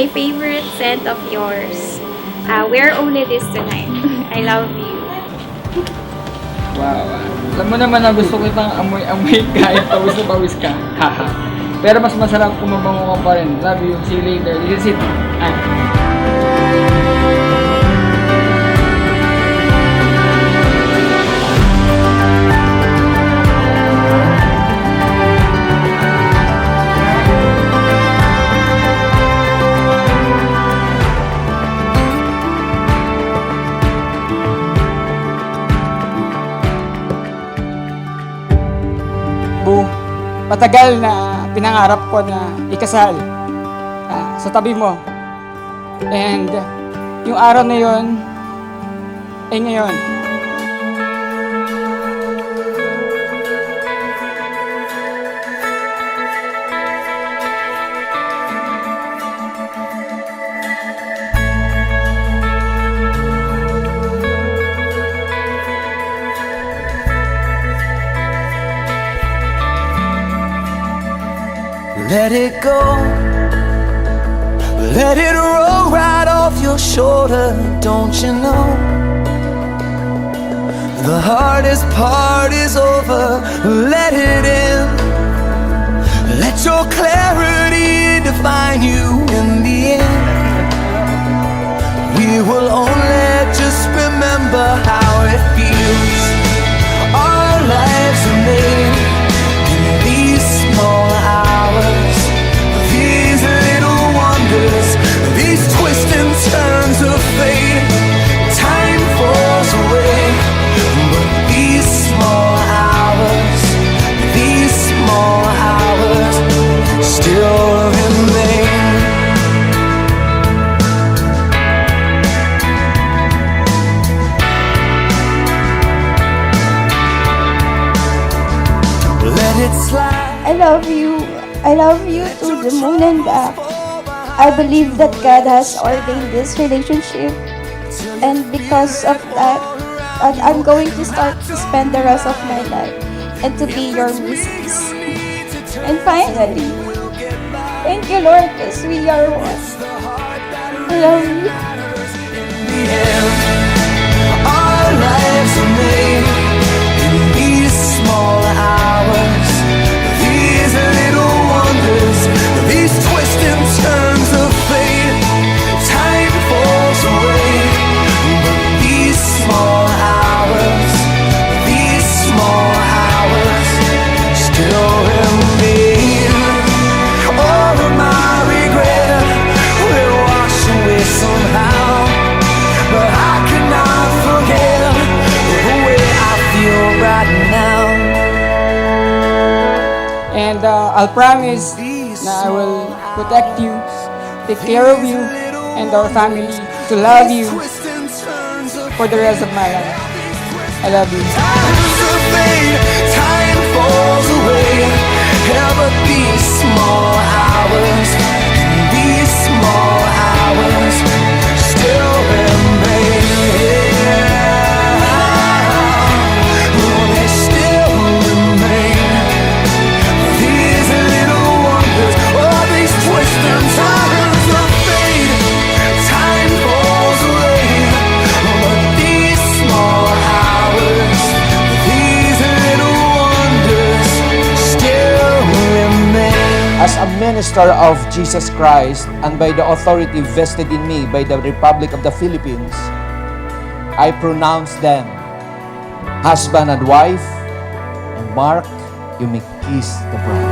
my favorite scent of yours. Wear only this tonight. I love you. Wow. Alam mo naman na gusto kitang amoy-amoy kahit pawis na pawis ka. Haha. Pero mas masarap kung mabango ka pa rin. Love you. See you later. This is it. Bu, matagal na pinangarap ko na ikasal sa tabi mo. And yung araw na yon ay ngayon. Let it go. Let it roll right off your shoulder. Don't you know? The hardest part is over. Let it in. Let your clarity define you in the end. We will only just remember how it feels. Our lives are made in these small hours. These little wonders, these twists and turns of fate. Time falls away, but these small hours still remain. Let it slide. I love you. I love you to the moon and back. I believe that God has ordained this relationship, and because of that, I'm going to start to spend the rest of my life and to be your missus. And finally, thank you, Lord, because we are one. I love you. Our lives are made in these small hours. These little wonders, these twists and turns of fate. Time falls away, but these small hours still remain. All of my regret will wash away somehow, but I cannot forget the way I feel right now. And I'll promise na I will protect you, take care of you, and our family, to love you for the rest of my life. I love you. Time falls away, yeah, but these small hours still remain. Oh, they still remain. These little wonders, oh, these twists and turns of fate. Time falls away, but these small hours, these little wonders still remain. As a minister of Jesus Christ and by the authority vested in me by the Republic of the Philippines, I pronounce them husband and wife, and Mark, you may kiss the bride.